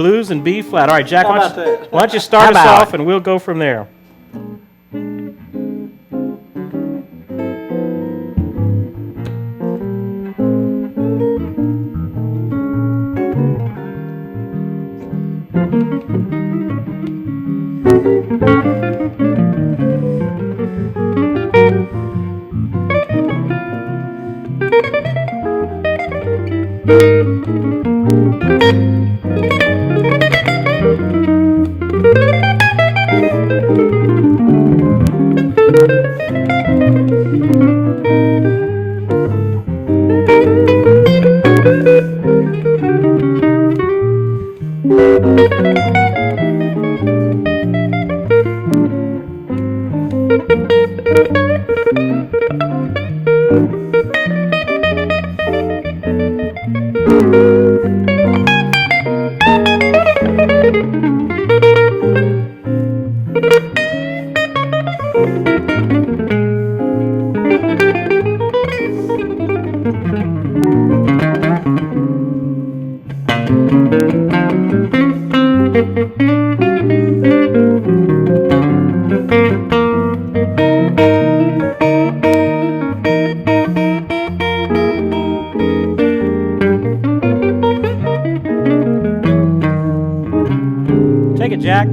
Blues and B flat. All right, Jack, How why about that? don't you start us off and we'll go from there. Take it, Jack.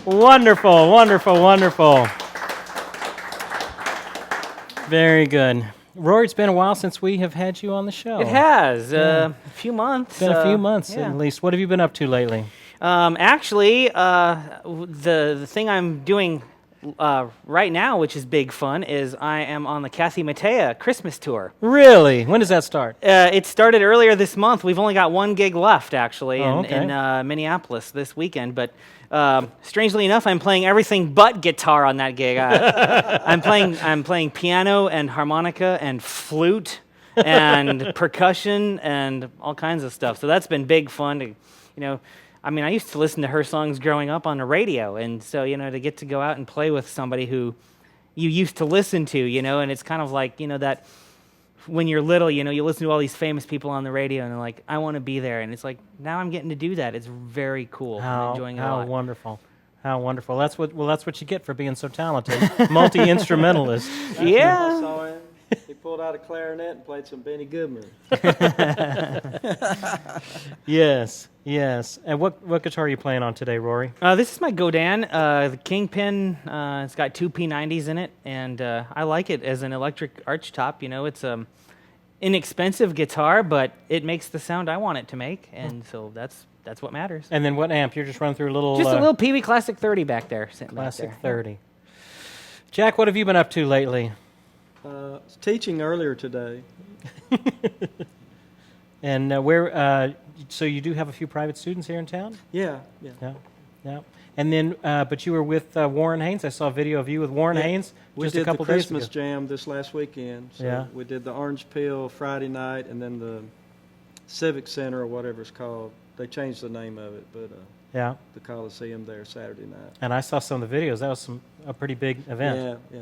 Wonderful, wonderful, wonderful. Very good. Rory, it's been a while since we have had you on the show. It has. A few months. Been a few months yeah. at least. What have you been up to lately? Actually, the thing I'm doing right now, which is big fun, is I am on the Kathy Mattea Christmas tour. Really? When does that start? It started earlier this month. We've only got one gig left, actually, Oh, in okay. Minneapolis this weekend. But strangely enough, I'm playing everything but guitar on that gig. I'm playing piano and harmonica and flute and percussion and all kinds of stuff. So that's been big fun to, I used to listen to her songs growing up on the radio, and so, to get to go out and play with somebody who you used to listen to, and it's kind of like, that when you're little, you listen to all these famous people on the radio, and they're like, I want to be there, and it's like, now I'm getting to do that. It's very cool. I'm enjoying it a lot. How wonderful. How wonderful. That's what you get for being so talented. Multi-instrumentalist. Yeah. I saw him. He pulled out a clarinet and played some Benny Goodman. Yes, yes. And what guitar are you playing on today, Rory? This is my Godin, the Kingpin. It's got two P90s in it, and I like it as an electric archtop. It's inexpensive guitar, but it makes the sound I want it to make, and so that's what matters. And then what amp? You're just running through a little... Just a little Pee Wee Classic 30 back there, sitting Classic back there. 30. Jack, what have you been up to lately? I was teaching earlier today. And so you do have a few private students here in town? Yeah. Yeah, yeah. And then, but you were with Warren Haynes. I saw a video of you with Warren Yeah. Haynes We just did a couple the days Christmas ago. jam this last weekend. So Yeah. we did the Orange Peel Friday night, and then the Civic Center, or whatever it's called. They changed the name of it, but Yeah. the Coliseum there Saturday night. And I saw some of the videos. That was a pretty big event. Yeah.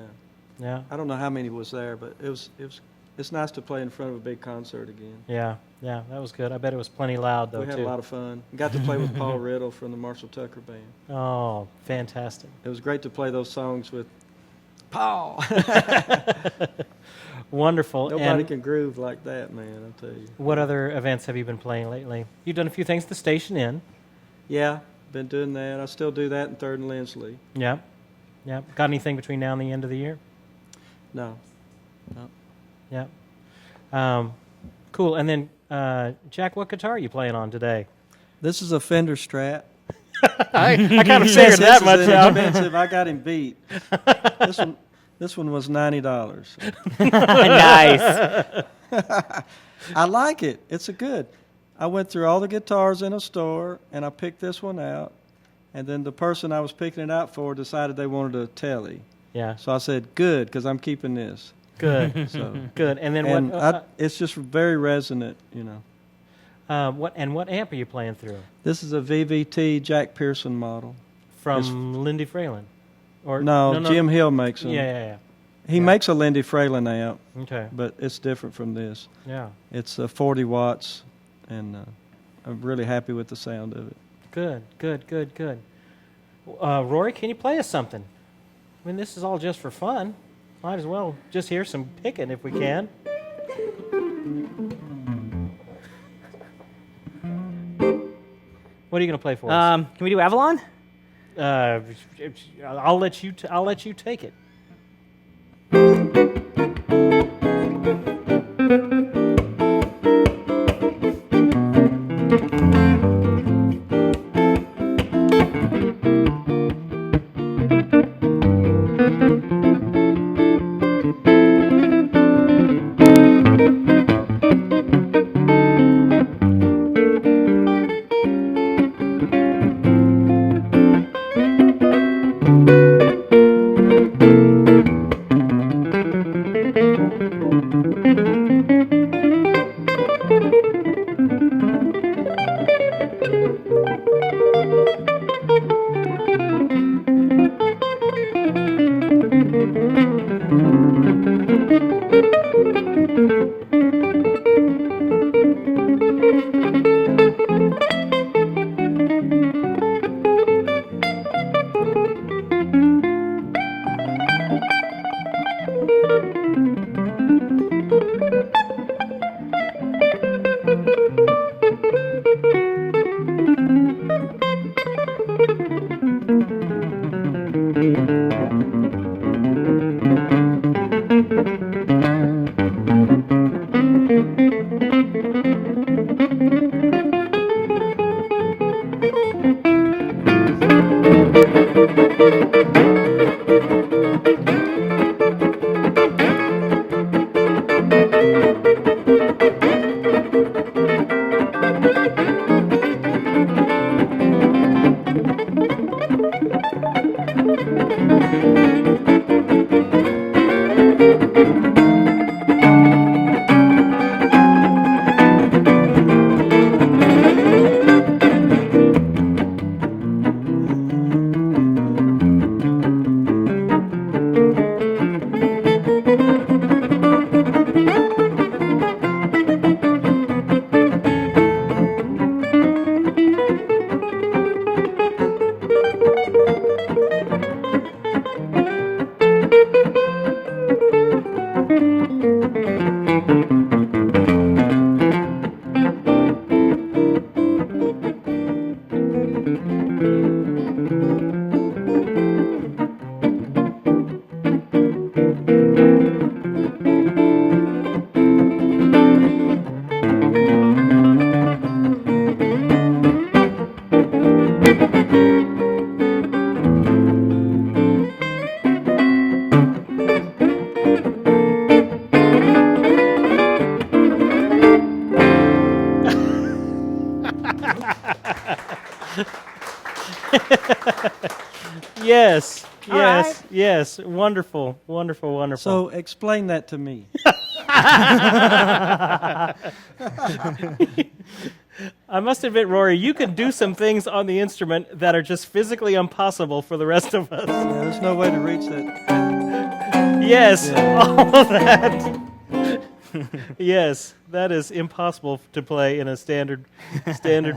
Yeah. I don't know how many was there, but it's nice to play in front of a big concert again. Yeah. Yeah. That was good. I bet it was plenty loud though We had too. a lot of fun. Got to play with Paul Riddle from the Marshall Tucker Band. Oh, fantastic. It was great to play those songs with Paul. Wonderful. Nobody And can groove like that, man, I'll tell you. what other events have you been playing lately? You've done a few things at the Station Inn. Yeah, been doing that. I still do that in 3rd and Lindsley. Yeah. Yeah. Got anything between now and the end of the year? No. Yeah. Cool. And then, Jack, what guitar are you playing on today? This is a Fender Strat. I kind of figured that much This is out. inexpensive. I got him beat. This one was $90. Nice. I like it. It's a good. I went through all the guitars in a store, and I picked this one out. And then the person I was picking it out for decided they wanted a telly. Yeah. So I said, good, because I'm keeping this. Good. So, Good. And then and what? it's just very resonant, What amp are you playing through? This is a VVT Jack Pearson model. From Lindy Fralin? Or No, Jim Hill makes them. Yeah. He makes a Lindy Fralin amp, Okay. but it's different from this. Yeah. It's 40 watts, and I'm really happy with the sound of it. Good. Rory, can you play us something? I mean, this is all just for fun. Might as well just hear some picking if we can. What are you going to play for us? Can we do Avalon? I'll let you take it. Yes, All yes, right. yes. Wonderful, wonderful, wonderful. So explain that to me. I must admit, Rory, you can do some things on the instrument that are just physically impossible for the rest of us. Yeah, there's no way to reach that. Yes, Yeah. all of that. Yes, that is impossible to play in a standard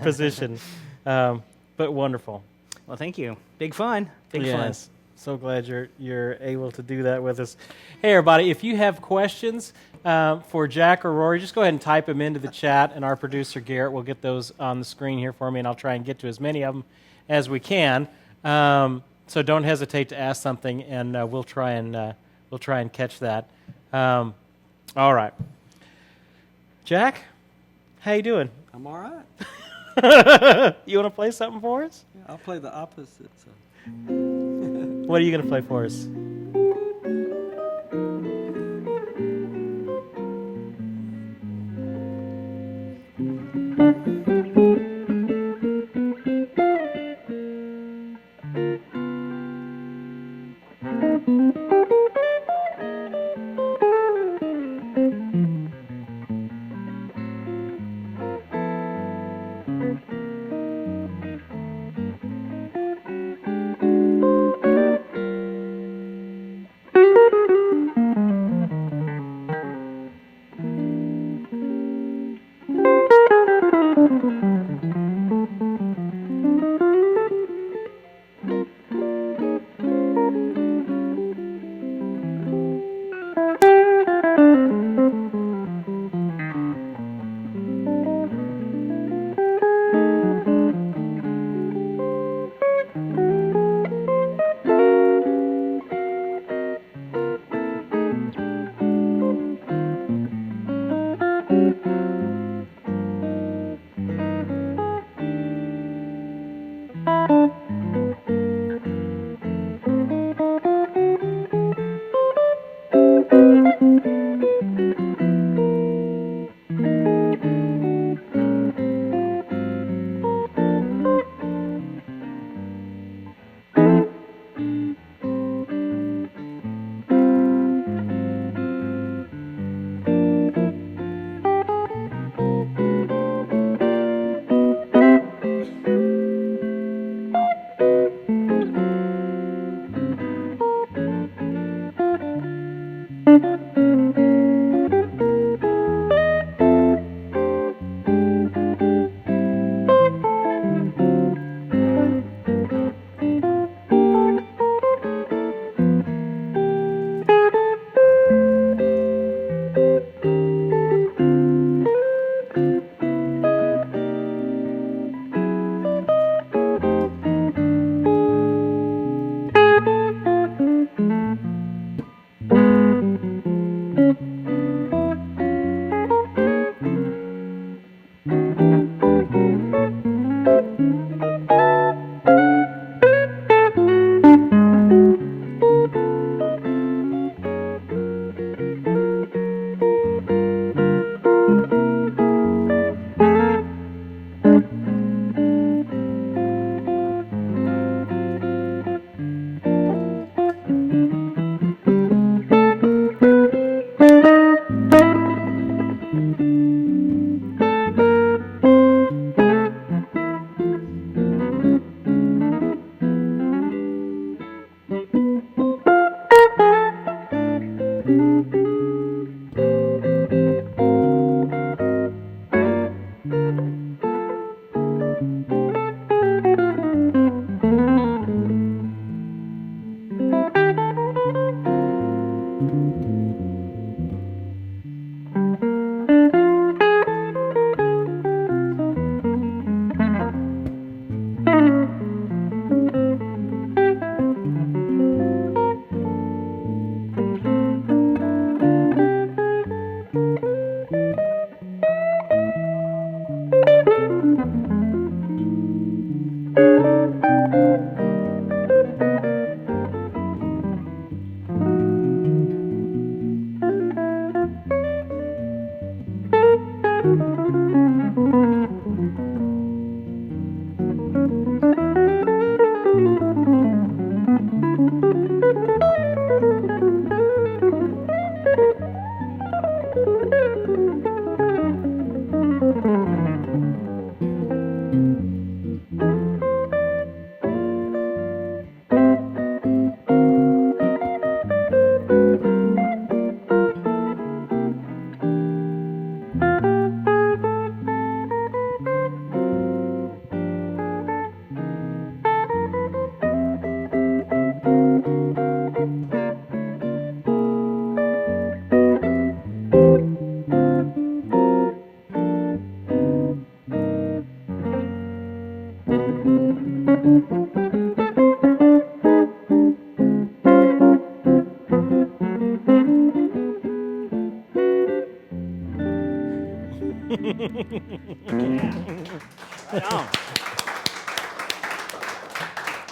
position, but wonderful. Well, thank you. Big fun. Big Yes. So glad you're able to do that with us. Hey, everybody, if you have questions for Jack or Rory, just go ahead and type them into the chat, and our producer, Garrett, will get those on the screen here for me, and I'll try and get to as many of them as we can. So don't hesitate to ask something, and we'll try and catch that. All right. Jack, how you doing? I'm all right. You want to play something for us? Yeah, I'll play the opposite. So. What are you going to play for us?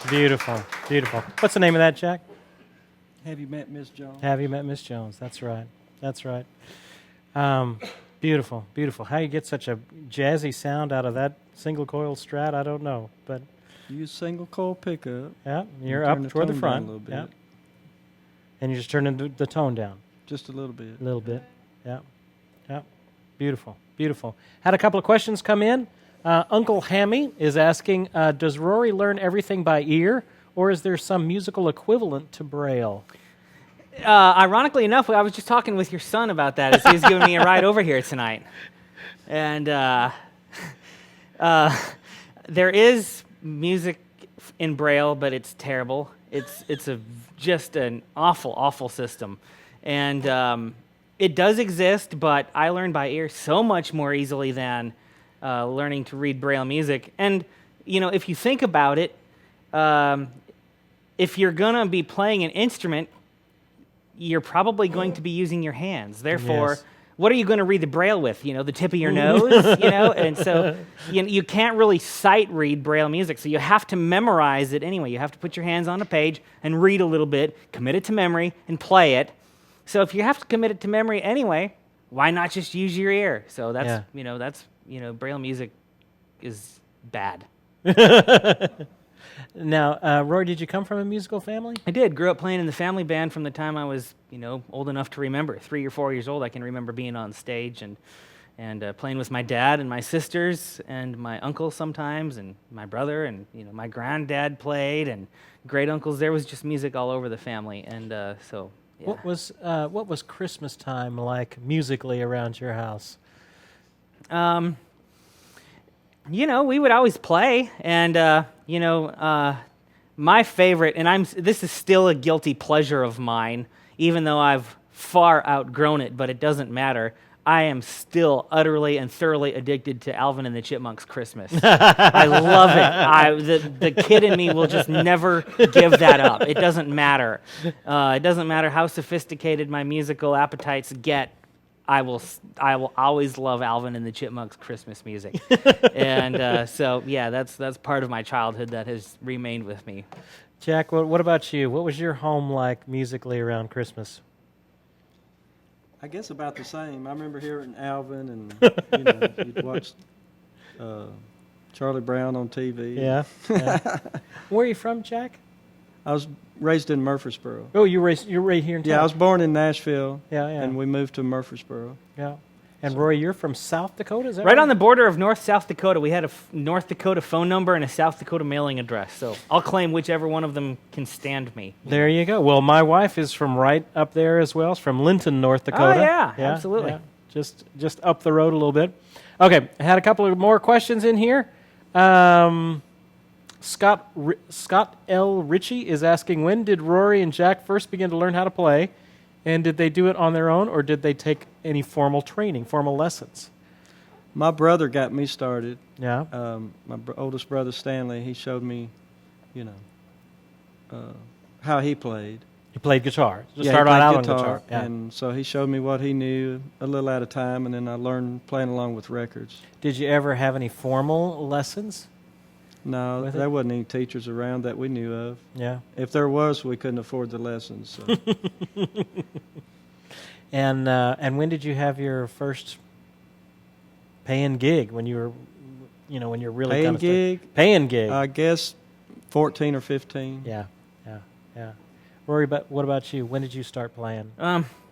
Beautiful, beautiful. What's the name of that, Jack? Have you met Miss Jones? Have you met Miss Jones? That's right. That's right. Beautiful, beautiful. How you get such a jazzy sound out of that single coil Strat, I don't know. But Use single coil pickup. yeah, you're Turn up the toward the tone down front. a little bit. Yeah. And you just turn the tone down Just a little bit. a little bit. Yeah. Yeah. Beautiful, beautiful. Had a couple of questions come in. Uncle Hammy is asking, does Rory learn everything by ear, or is there some musical equivalent to Braille? Ironically enough, I was just talking with your son about that as he was giving me a ride over here tonight. And there is music in Braille, but it's terrible. It's just an awful, awful system. And it does exist, but I learn by ear so much more easily than learning to read Braille music. And, if you think about it, if you're going to be playing an instrument, you're probably going to be using your hands. Therefore, Yes. what are you going to read the Braille with? The tip of your nose? And so you can't really sight read Braille music. So you have to memorize it anyway. You have to put your hands on a page and read a little bit, commit it to memory, and play it. So if you have to commit it to memory anyway, why not just use your ear? So that's, Braille music is bad. Now, Roy, did you come from a musical family? I did. Grew up playing in the family band from the time I was, old enough to remember. 3 or 4 years old, I can remember being on stage and playing with my dad and my sisters and my uncle sometimes and my brother and, my granddad played and great uncles. There was just music all over the family. And so, yeah. What was Christmas time like musically around your house? We would always play, and my favorite, and this is still a guilty pleasure of mine, even though I've far outgrown it, but it doesn't matter. I am still utterly and thoroughly addicted to Alvin and the Chipmunks' Christmas. I love it. The kid in me will just never give that up. It doesn't matter. It doesn't matter how sophisticated my musical appetites get. I will always love Alvin and the Chipmunks' Christmas music. And so, yeah, that's part of my childhood that has remained with me. Jack, what about you? What was your home like musically around Christmas? I guess about the same. I remember hearing Alvin, and you'd watch Charlie Brown on TV. Yeah. Where are you from, Jack? I was raised in Murfreesboro. Oh, you're right here in town. Yeah, I was born in Nashville. Yeah. And we moved to Murfreesboro. Yeah. And Rory, you're from South Dakota, is that Right on the border of North-South Dakota. We had a North Dakota phone number and a South Dakota mailing address. So I'll claim whichever one of them can stand me. There you go. Well, my wife is from right up there as well. She's from Linton, North Dakota. Oh, yeah, absolutely. Yeah. Just up the road a little bit. Okay, I had a couple of more questions in here. Scott L. Ritchie is asking, when did Rory and Jack first begin to learn how to play? And did they do it on their own, or did they take any formal training, formal lessons? My brother got me started. Yeah. My oldest brother, Stanley, he showed me, how he played. You played guitar. Yeah, Start he played out on guitar. Yeah. And so he showed me what he knew a little at a time, and then I learned playing along with records. Did you ever have any formal lessons? No, With it? there wasn't any teachers around that we knew of. Yeah. If there was, we couldn't afford the lessons. So. And when did you have your first paying gig? When you were, when you're really Paying kind of gig? Paying gig. I guess 14 or 15. Yeah. Rory, but what about you? When did you start playing?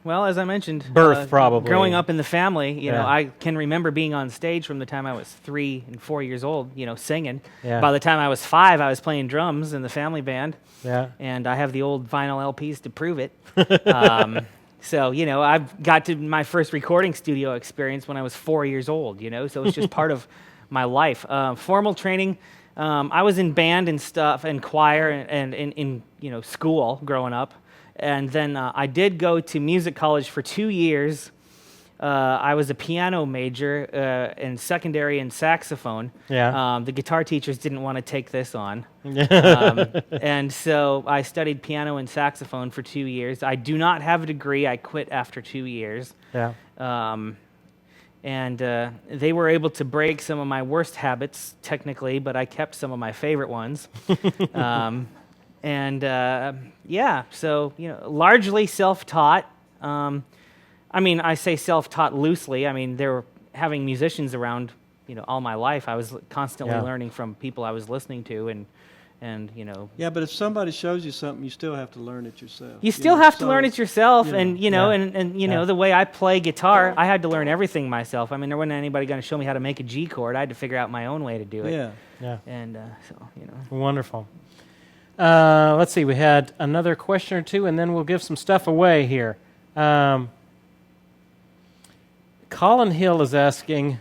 Well, as I mentioned, Birth, probably. Growing up in the family, Yeah. I can remember being on stage from the time I was 3 and 4 years old, singing. Yeah. By the time I was 5, I was playing drums in the family band. Yeah. And I have the old vinyl LPs to prove it. So, I've got to my first recording studio experience when I was 4 years old, so it's just part of my life. Formal training, I was in band and stuff and choir and in school growing up. And then I did go to music college for 2 years I was a piano major in secondary and saxophone. Yeah. The guitar teachers didn't want to take this on. Yeah. And so I studied piano and saxophone for 2 years. I do not have a degree. I quit after 2 years. Yeah. And they were able to break some of my worst habits, technically, but I kept some of my favorite ones. So, largely self-taught. I mean, I say self-taught loosely. I mean, there were having musicians around, all my life. I was constantly learning from people I was listening to, and. Yeah, but if somebody shows you something, you still have to learn it yourself. You still have to learn it yourself, Yeah. The way I play guitar, I had to learn everything myself. I mean, there wasn't anybody going to show me how to make a G chord. I had to figure out my own way to do it. Yeah. Yeah. And Wonderful. Let's see. We had another question or two, and then we'll give some stuff away here. Colin Hill is asking,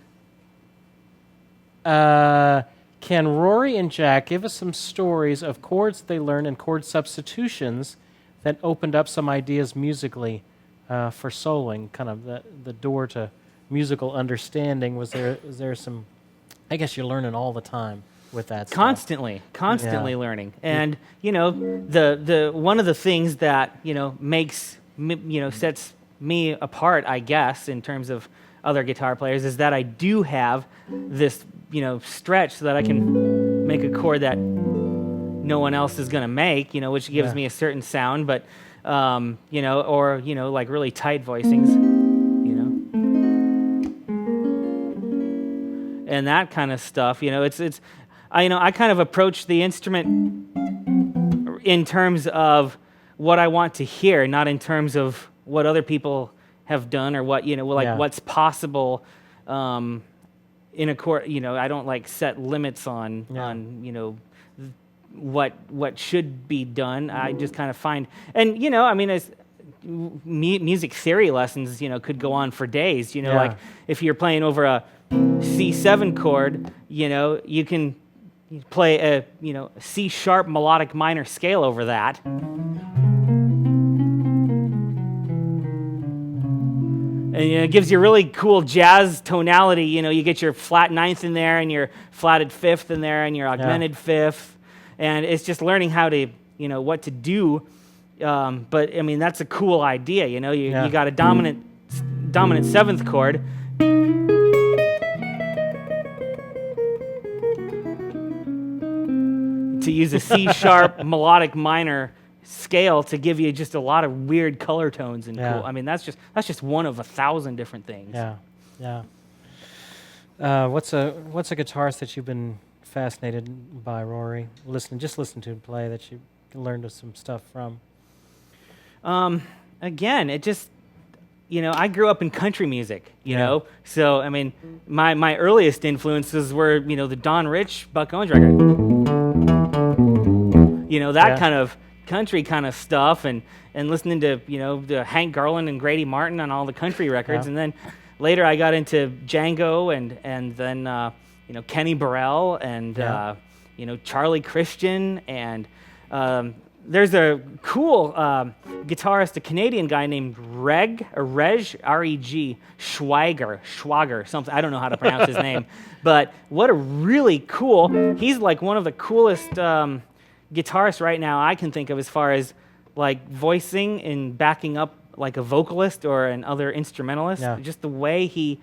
can Rory and Jack give us some stories of chords they learned and chord substitutions that opened up some ideas musically for soloing, kind of the door to musical understanding? Was there some, I guess you're learning all the time with that stuff. Constantly learning. And, the one of the things that, makes, sets me apart, I guess, in terms of other guitar players, is that I do have this, stretch so that I can make a chord that no one else is going to make, which gives me a certain sound, but, like really tight voicings, and that kind of stuff, I kind of approach the instrument in terms of what I want to hear, not in terms of what other people have done or what, what's possible in a chord. I don't like set limits on what should be done. I just kind of find, and as music theory lessons, could go on for days. Like if you're playing over a C7 chord, you can play a C sharp melodic minor scale over that. And it gives you really cool jazz tonality. You get your flat ninth in there, and your flatted fifth in there, and your augmented fifth, and it's just learning how to, what to do. But I mean, that's a cool idea. You got a dominant seventh chord. To use a C sharp melodic minor scale to give you just a lot of weird color tones and cool. I mean, that's just one of 1,000 different things. Yeah. What's a guitarist that you've been fascinated by, Rory? Listen to him play that you learned some stuff from. Again, it just I grew up in country music, so I mean, my earliest influences were the Don Rich, Buck Owens record, that kind of country kind of stuff, and listening to the Hank Garland and Grady Martin on all the country records, and then later I got into Django and then Kenny Burrell and Charlie Christian, and there's a cool guitarist, a Canadian guy named Reg R-E-G Schwager something. I don't know how to pronounce his name, but what a really cool. He's like one of the coolest guitarist right now I can think of as far as like voicing and backing up like a vocalist or an other instrumentalist. Just the way he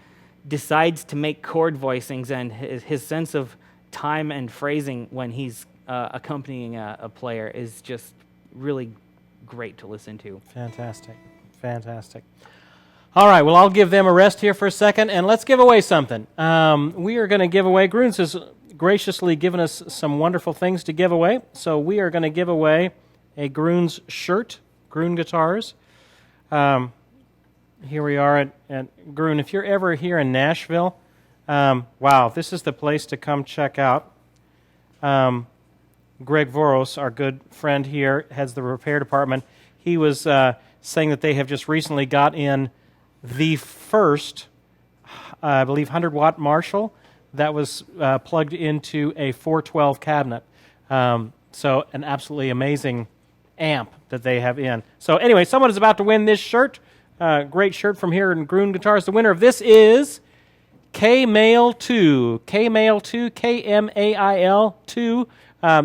decides to make chord voicings and his sense of time and phrasing when he's accompanying a player is just really great to listen to. Fantastic. All right, well, I'll give them a rest here for a second, and let's give away something. We are going to give away, Grunes has graciously given us some wonderful things to give away, so we are going to give away a Grunes shirt, Grune Guitars. Here we are at Grune. If you're ever here in Nashville, wow, this is the place to come check out. Greg Voros, our good friend here, heads the repair department. He was saying that they have just recently got in the first, I believe, 100-watt Marshall that was plugged into a 412 cabinet. So an absolutely amazing amp that they have in. So anyway, someone is about to win this shirt. great shirt from here in Groon Guitars. The winner of this is Kmail2, Kmail2, Kmail2.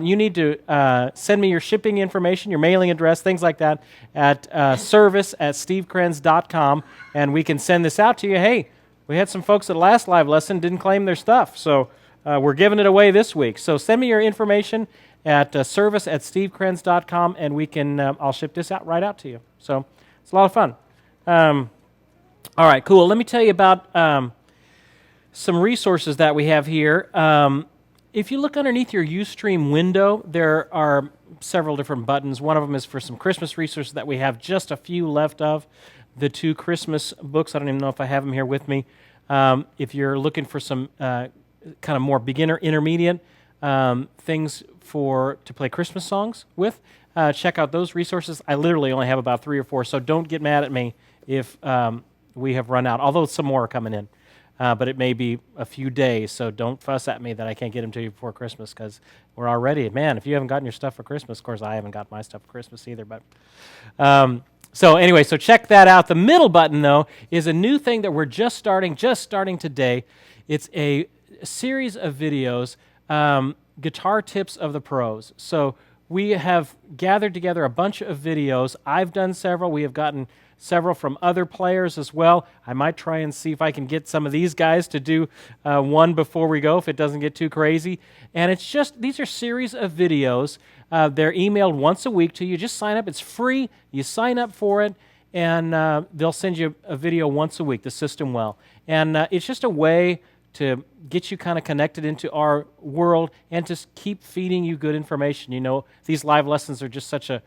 You need to send me your shipping information, your mailing address, things like that, at service@stevekrenz.com, and we can send this out to you. Hey, we had some folks at the last live lesson didn't claim their stuff, so we're giving it away this week. So send me your information at service@stevekrenz.com, and we can I'll ship this out right out to you. So it's a lot of fun. All right, cool. Let me tell you about some resources that we have here. If you look underneath your Ustream window, there are several different buttons. One of them is for some Christmas resources that we have just a few left of. The 2 Christmas books, I don't even know if I have them here with me. If you're looking for some kind of more beginner, intermediate things to play Christmas songs with, check out those resources. I literally only have about 3 or 4, so don't get mad at me if we have run out, although some more are coming in. But it may be a few days, so don't fuss at me that I can't get them to you before Christmas, because we're already, man, if you haven't gotten your stuff for Christmas, of course I haven't got my stuff for Christmas either, but so anyway, so check that out. The middle button, though, is a new thing that we're just starting today. It's a series of videos, guitar tips of the pros. So we have gathered together a bunch of videos. I've done several. We have gotten several from other players as well. I might try and see if I can get some of these guys to do one before we go, if it doesn't get too crazy. And it's just, these are series of videos. They're emailed once a week to you. Just sign up. It's free. You sign up for it, and they'll send you a video once a week, the system will. And it's just a way to get you kind of connected into our world and to keep feeding you good information. You know, these live lessons are just such a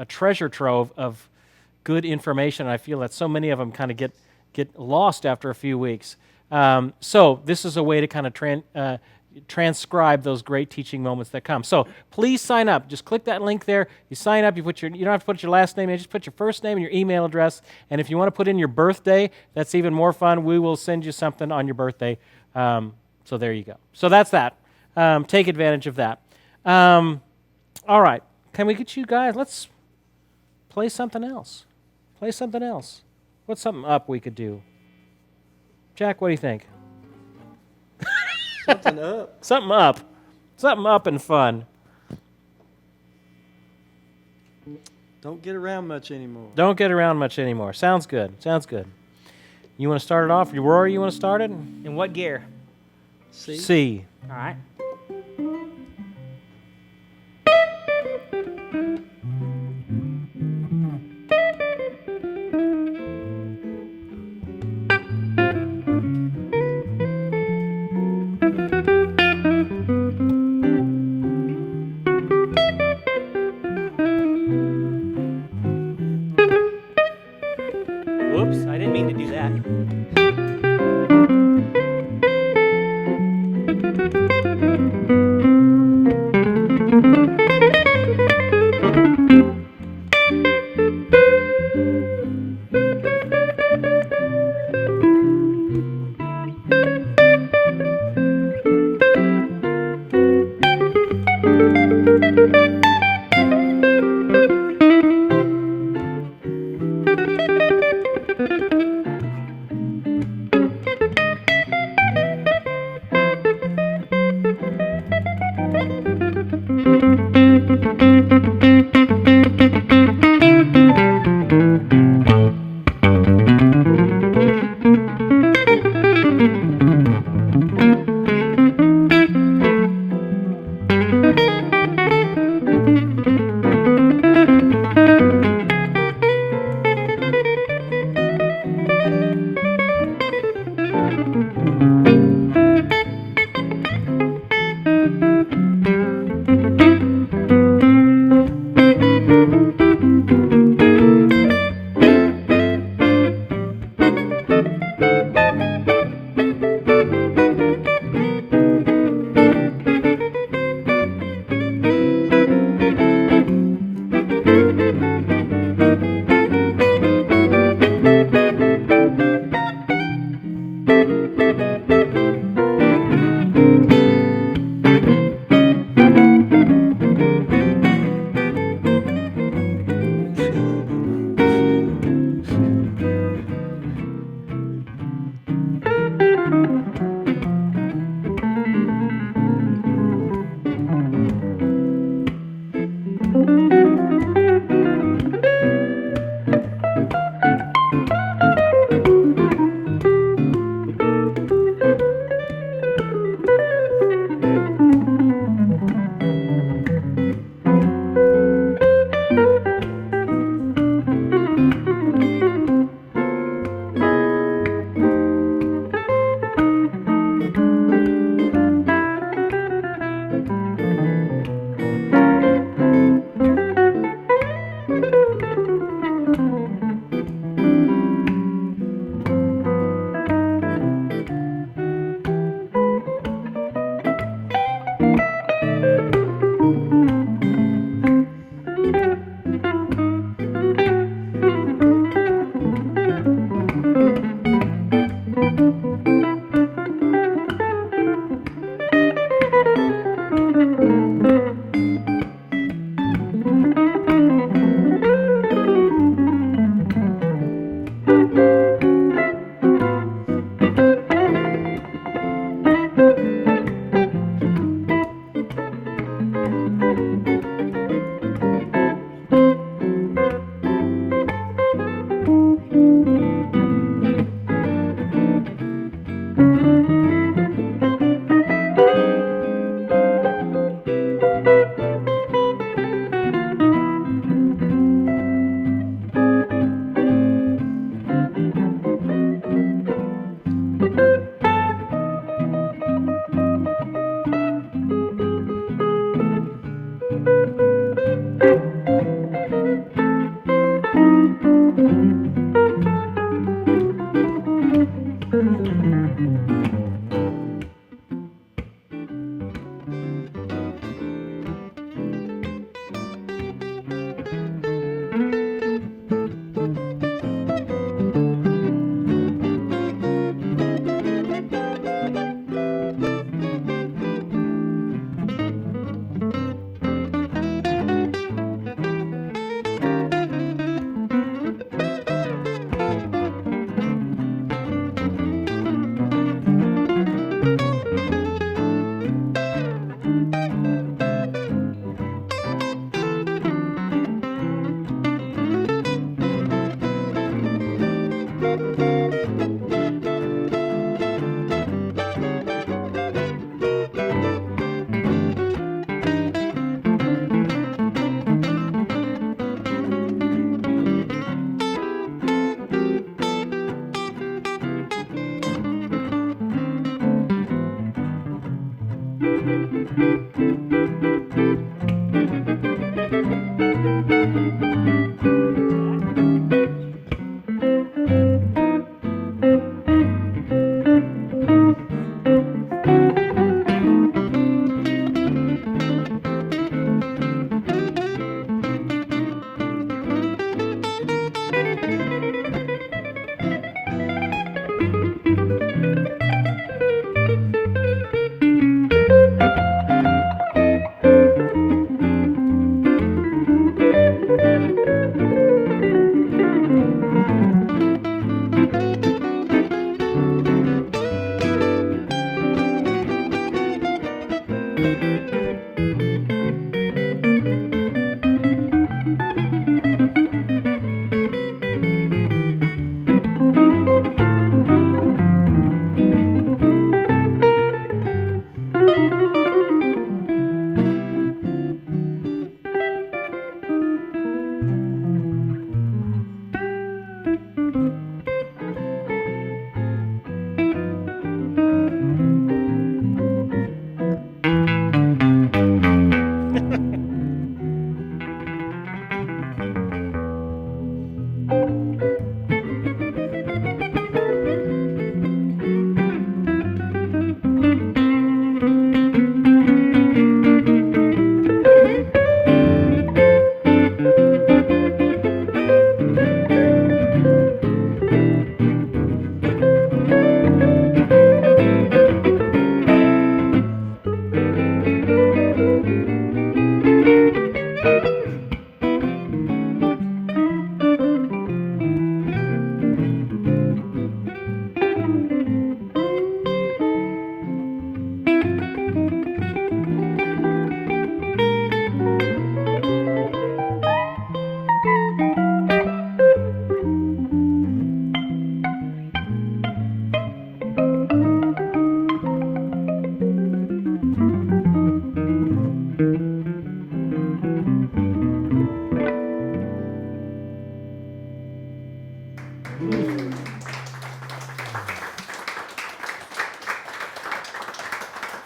treasure trove of good information. I feel that so many of them kind of get lost after a few weeks. So this is a way to kind of transcribe those great teaching moments that come. So please sign up. Just click that link there. You sign up. You don't have to put your last name in. Just put your first name and your email address. And if you want to put in your birthday, that's even more fun. We will send you something on your birthday. So there you go. So that's that. Take advantage of that. All right. Can we get you guys? Let's play something else. Play something else. What's something up we could do? Jack, what do you think? Something up. Something up. Something up and fun. Don't get around much anymore. Don't get around much anymore. Sounds good. Sounds good. You want to start it off? Rory, you want to start it? In what gear? See? C. All right. Whoops, I didn't mean to do that.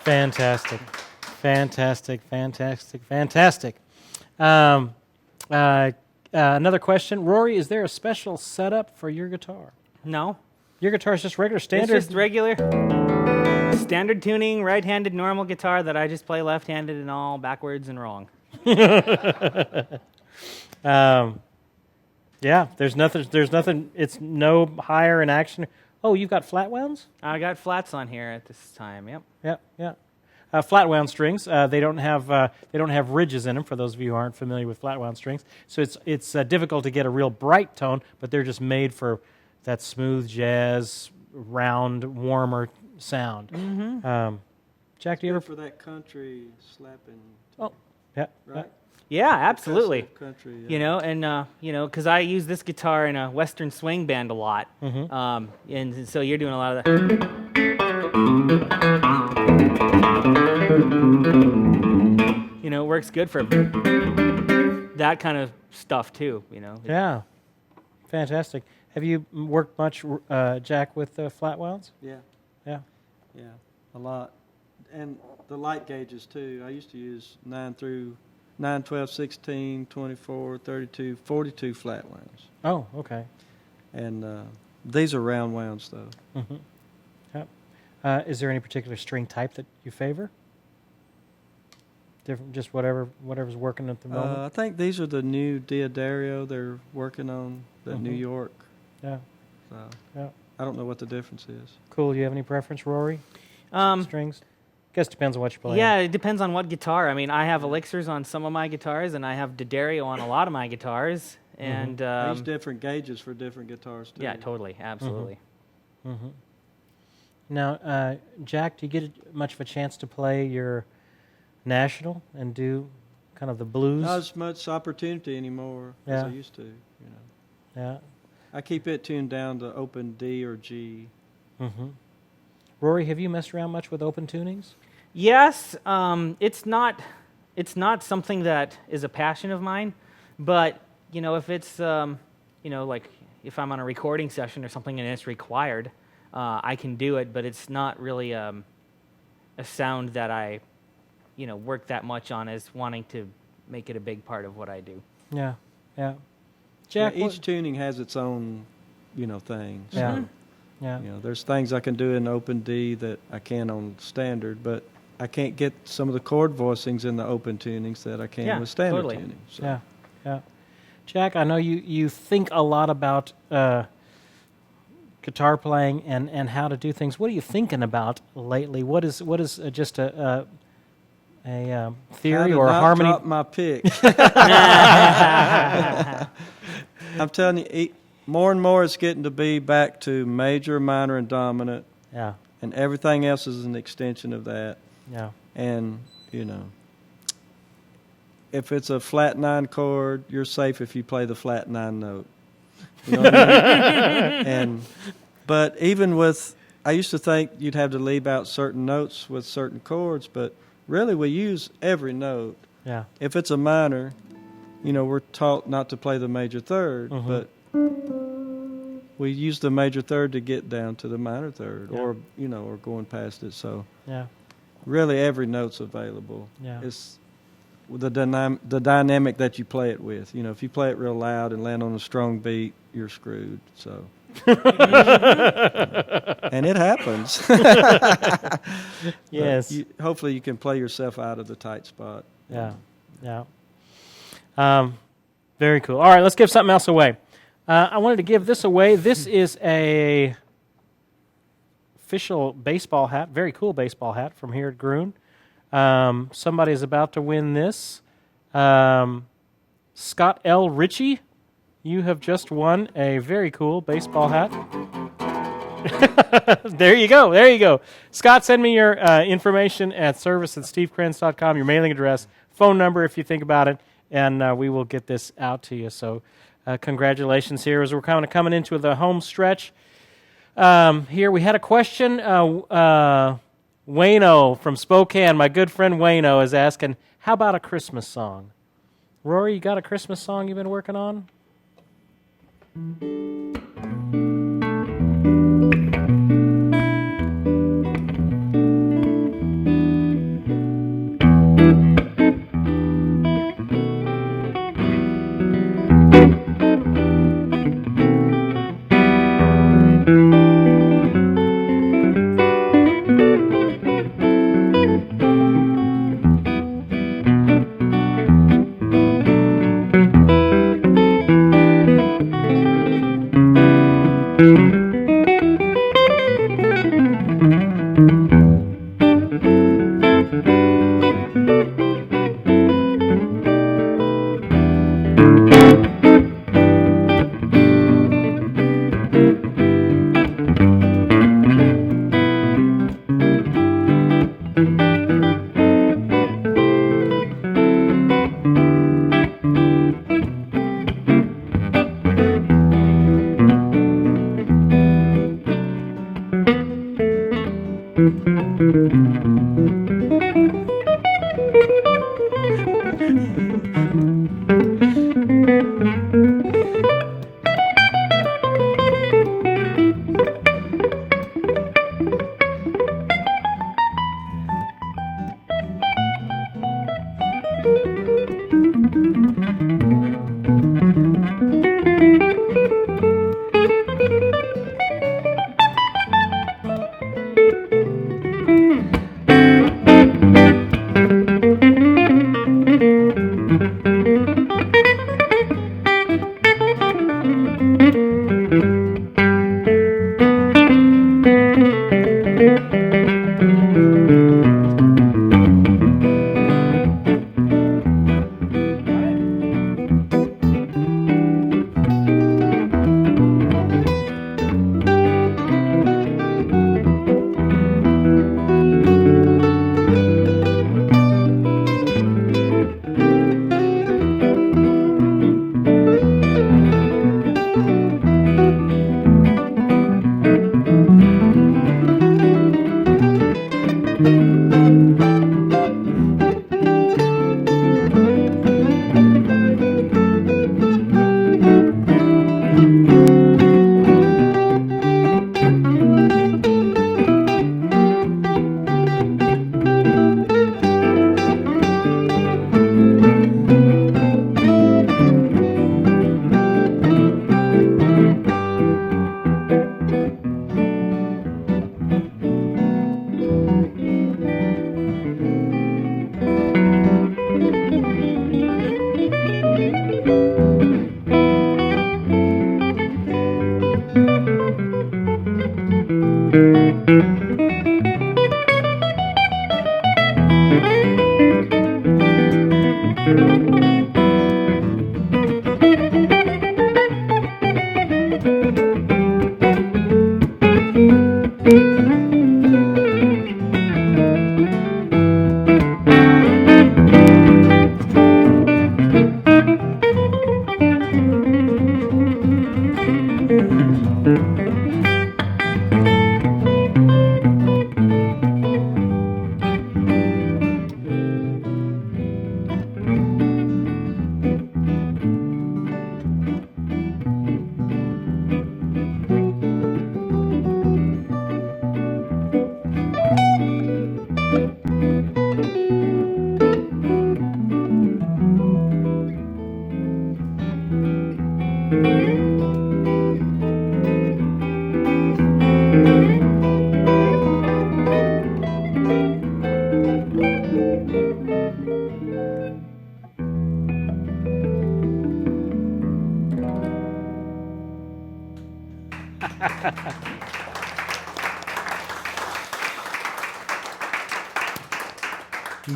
Fantastic. Fantastic, fantastic, fantastic. Another question. Rory, is there a special setup for your guitar? No, Your guitar is just regular standard? it's just regular standard tuning, right-handed normal guitar that I just play left-handed and all backwards and wrong. Yeah, there's nothing, it's no higher in action. Oh, you've got flatwounds? I got flats on here at this time. Yep. Yeah. Flatwound strings. They don't have ridges in them. For those of you who aren't familiar with flatwound strings, so it's difficult to get a real bright tone, but they're just made for that smooth jazz, round, warmer sound. Mm-hmm. Jack, do you ever? For that country slapping. Oh, yeah. Right. Yeah, absolutely. Country. You know, and because I use this guitar in a Western swing band a lot, and so you're doing a lot of that. You know, it works good for that kind of stuff too. You know. Yeah. Fantastic. Have you worked much, Jack, with flatwounds? Yeah. Yeah. Yeah, a lot. And the light gauges too. I used to use 9, 12, 16, 24, 32, 42 flat wounds. Oh, okay. And these are round wounds though. Mm-hmm. Yep. Is there any particular string type that you favor? Different, just whatever's working at the moment. I think these are the new Diodario they're working on, the New York. Yeah. So Yeah. I don't know what the difference is. Cool. You have any preference, Rory? Strings? Guess depends on what you play. Yeah, it depends on what guitar. I mean, I have elixirs on some of my guitars, and I have D'Addario on a lot of my guitars. And These different gauges for different guitars too. yeah, totally, absolutely. Mm-hmm. Now, Jack, do you get much of a chance to play your national and do kind of the blues? Not as much opportunity anymore as I used to. You know. Yeah. I keep it tuned down to open D or G. Mm-hmm. Rory, have you messed around much with open tunings? Yes, it's not something that is a passion of mine, but you know, if it's like if I'm on a recording session or something and it's required, I can do it. But it's not really a sound that I work that much on as wanting to make it a big part of what I do. Yeah. Jack, each tuning has its own, thing. So, Yeah. Yeah. there's things I can do in open D that I can on standard, but I can't get some of the chord voicings in the open tunings that I can with standard totally. tuning. So. Yeah. Jack, I know you think a lot about guitar playing and how to do things. What are you thinking about lately? What is just a theory or a harmony? Drop my pick. I'm telling you, more and more it's getting to be back to major, minor, and dominant. Yeah. And everything else is an extension of that. Yeah. And, if it's a flat 9 chord, you're safe if you play the flat 9 note. You know what I mean? But even with, I used to think you'd have to leave out certain notes with certain chords, but really we use every note. Yeah. If it's a minor, we're taught not to play the major third, but we use the major third to get down to the minor third, or going past it. So really every note's available. Yeah. It's the dynamic that you play it with. If you play it real loud and land on a strong beat, you're screwed. So and it happens. Yes. Hopefully you can play yourself out of the tight spot. Yeah. Very cool. All right, let's give something else away. I wanted to give this away. This is a official baseball hat, very cool baseball hat from here at Groon. Somebody's about to win this. Scott L. Ritchie, you have just won a very cool baseball hat. There you go. Scott, send me your information at service@stevekrenz.com, your mailing address, phone number if you think about it, and we will get this out to you. So congratulations here as we're coming into the home stretch. Here we had a question. Wayno from Spokane, my good friend Wayno, is asking, how about a Christmas song? Rory, you got a Christmas song you've been working on?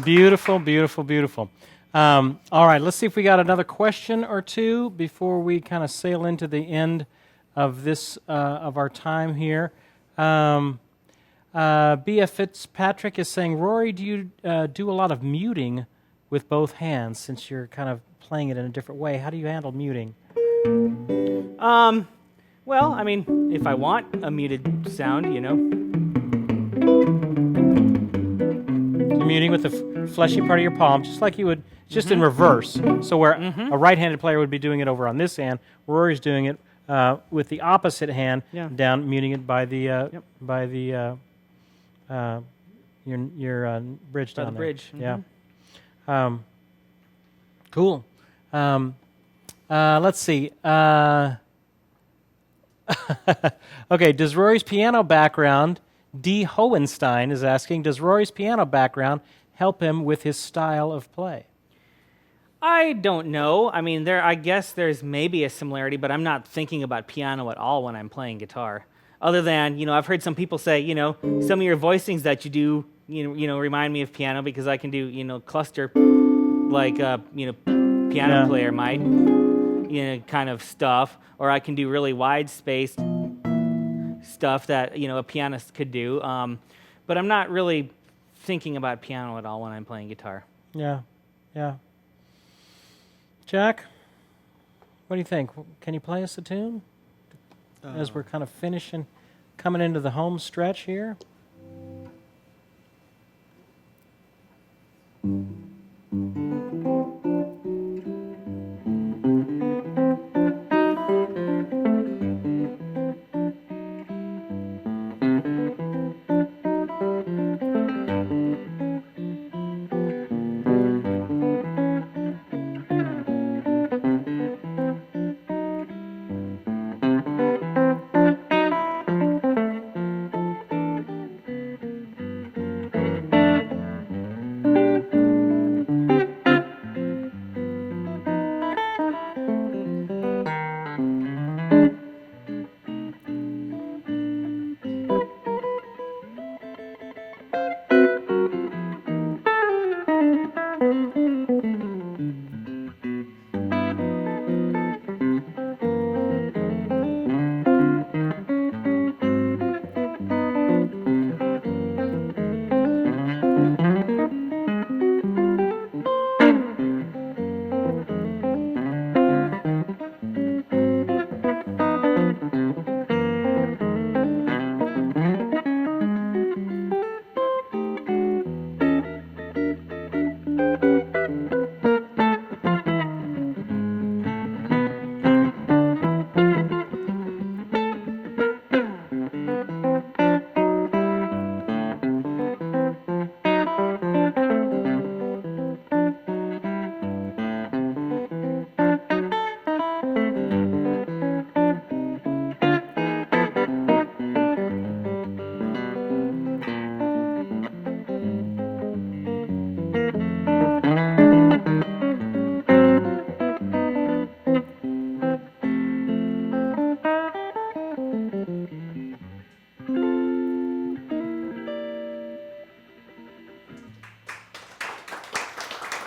Beautiful, beautiful, beautiful. All right, let's see if we got another question or two before we kind of sail into the end of this of our time here. B.F. Fitzpatrick is saying, Rory, do you do a lot of muting with both hands since you're kind of playing it in a different way? How do you handle muting? Well, I mean, if I want a muted sound, you know. You're muting with the fleshy part of your palm, just like you would, just in reverse. So where a right-handed player would be doing it over on this hand, Rory's doing it with the opposite hand down, muting it by the your bridge By down the there. bridge. Yeah. Cool. Let's see. Okay, does Rory's piano background, D. Hohenstein is asking, does Rory's piano background help him with his style of play? I don't know. I mean, I guess there's maybe a similarity, but I'm not thinking about piano at all when I'm playing guitar. Other than, I've heard some people say, some of your voicings that you do, remind me of piano because I can do, cluster like, piano player might, kind of stuff, or I can do really wide-spaced stuff that, a pianist could do. But I'm not really thinking about piano at all when I'm playing guitar. Yeah, yeah. Jack, what do you think? Can you play us a tune as we're kind of coming into the home stretch here?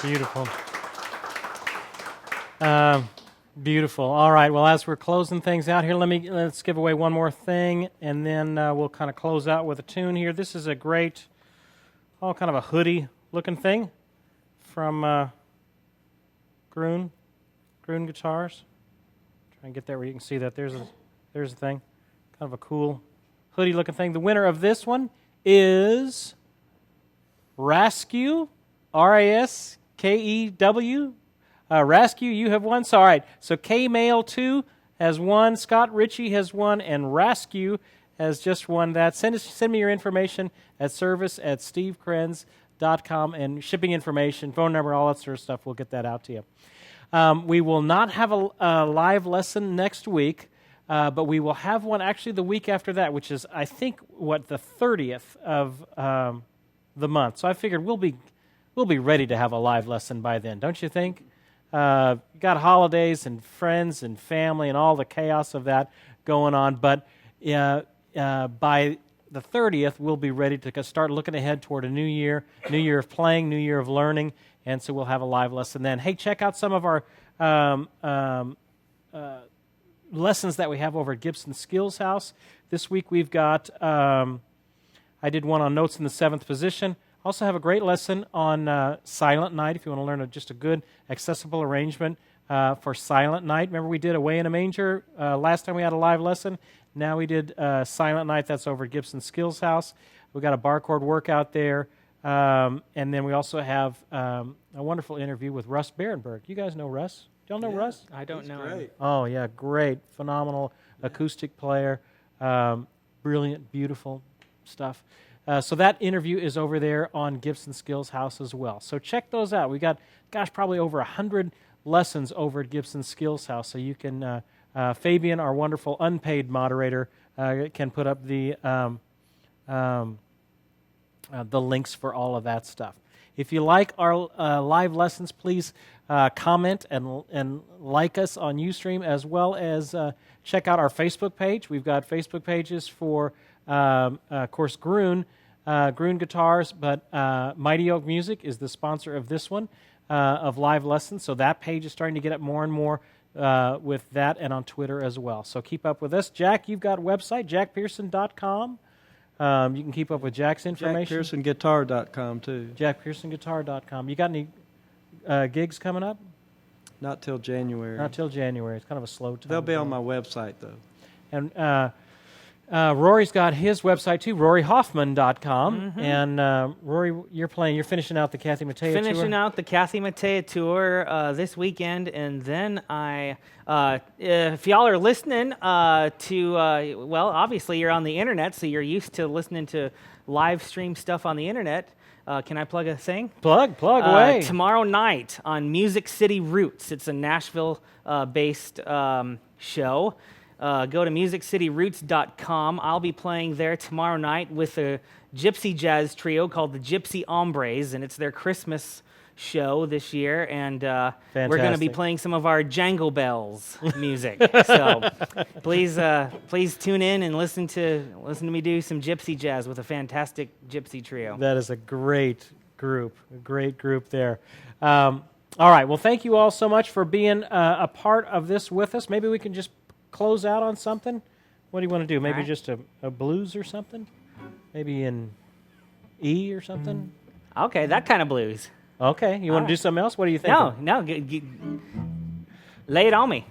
Beautiful. Beautiful. All right. Well, as we're closing things out here, let's give away one more thing, and then we'll kind of close out with a tune here. This is a great, kind of a hoodie-looking thing from Grun Guitars. Try and get there where you can see that. There's the thing. Kind of a cool hoodie-looking thing. The winner of this one is Raskew, Raskew. Raskew, you have won. So, all right. So K-Mail 2 has won. Scott Ritchie has won. And Raskew has just won that. Send me your information at service@stevekrenz.com and shipping information, phone number, all that sort of stuff. We'll get that out to you. We will not have a live lesson next week, but we will have one actually the week after that, which is, I think, the 30th of the month. So I figured we'll be ready to have a live lesson by then, don't you think? Got holidays and friends and family and all the chaos of that going on, but by the 30th, we'll be ready to start looking ahead toward a new year of playing, new year of learning, and so we'll have a live lesson then. Hey, check out some of our lessons that we have over at Gibson Skills House. This week we've got, I did one on notes in the 7th position. Also have a great lesson on Silent Night if you want to learn just a good accessible arrangement for Silent Night. Remember we did Away in a Manger last time we had a live lesson. Now we did Silent Night. That's over at Gibson Skills House. We got a bar chord workout there. And then we also have a wonderful interview with Russ Berenberg. You guys know Russ? Do y'all know Russ? I don't know. Great. Oh, yeah, great. Phenomenal acoustic player. Brilliant, beautiful stuff. So that interview is over there on Gibson Skills House as well. So check those out. We got, probably over 100 lessons over at Gibson Skills House. So you can, Fabian, our wonderful unpaid moderator, can put up the links for all of that stuff. If you like our live lessons, please comment and like us on Ustream, as well as check out our Facebook page. We've got Facebook pages for, of course, Groon Guitars, but Mighty Oak Music is the sponsor of this one, of live lessons. So that page is starting to get up more and more with that, and on Twitter as well. So keep up with us. Jack, you've got a website, jackpearson.com. You can keep up with Jack's information. JackPearsonGuitar.com, too. JackPearsonGuitar.com. You got any gigs coming up? Not till January. Not till January. It's kind of a slow time. They'll be on my website, though. And Rory's got his website, too, RoryHoffman.com. And Rory, you're finishing out the Kathy Mattea tour? Finishing out the Kathy Mattea tour this weekend, and then if y'all are listening well, obviously you're on the internet, so you're used to listening to live stream stuff on the internet. Can I plug a thing? Plug away. Tomorrow night on Music City Roots. It's a Nashville-based show. Go to musiccityroots.com. I'll be playing there tomorrow night with a gypsy jazz trio called the Gypsy Hombres, and it's their Christmas show this year, and we're going to be playing some of our Jangle Bells music. So please tune in and listen to me do some gypsy jazz with a fantastic gypsy trio. That is a great group there. All right, well, thank you all so much for being a part of this with us. Maybe we can just close out on something. What do you want to do? Maybe right. Just a blues or something? Maybe in E or something? Okay, that kind of blues. Okay, you want to do something else? What do you think? No, lay it on me.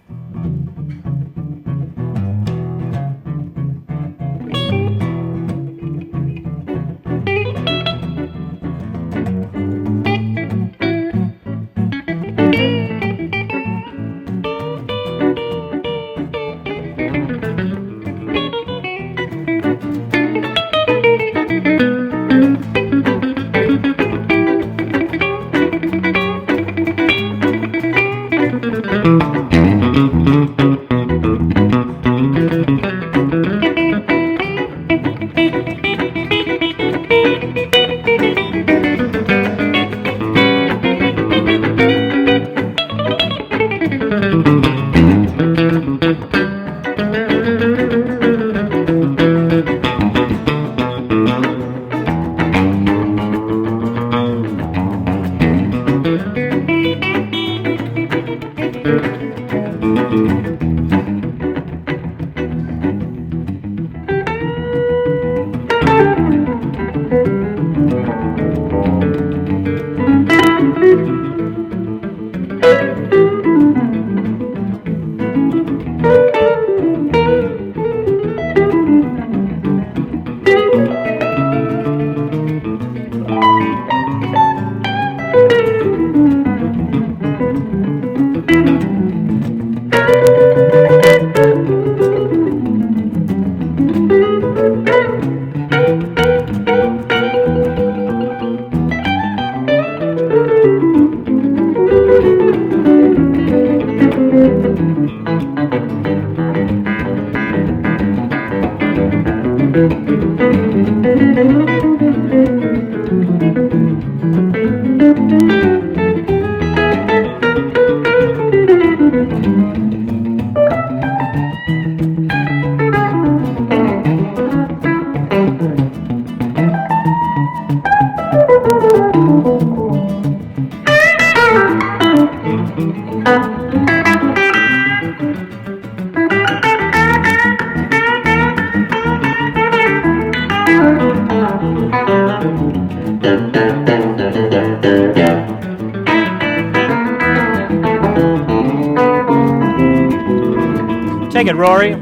Take it, Rory.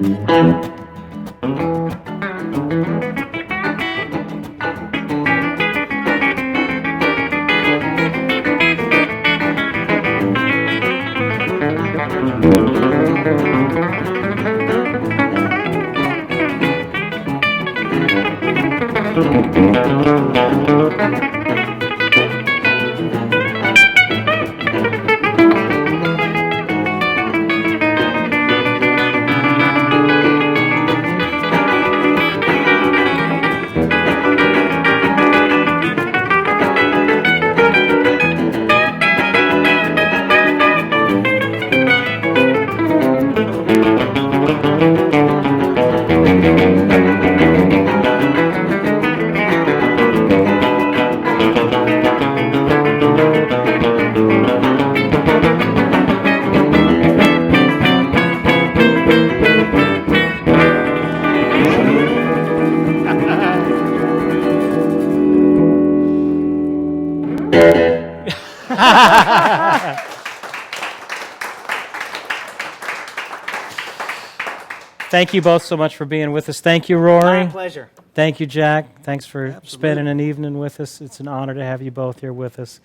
Thank you both so much for being with us. Thank you, Rory. My pleasure. Thank you, Jack. Thanks for Absolutely. spending an evening with us. It's an honor to have you both here with us.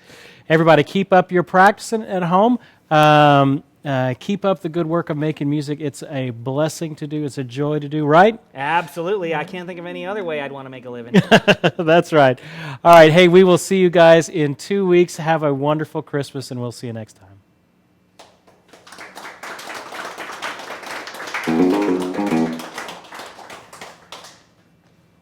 Everybody, keep up your practicing at home. Keep up the good work of making music. It's a blessing to do. It's a joy to do, right? Absolutely. I can't think of any other way I'd want to make a living. That's right. All right. Hey, we will see you guys in 2 weeks. Have a wonderful Christmas, and we'll see you next time.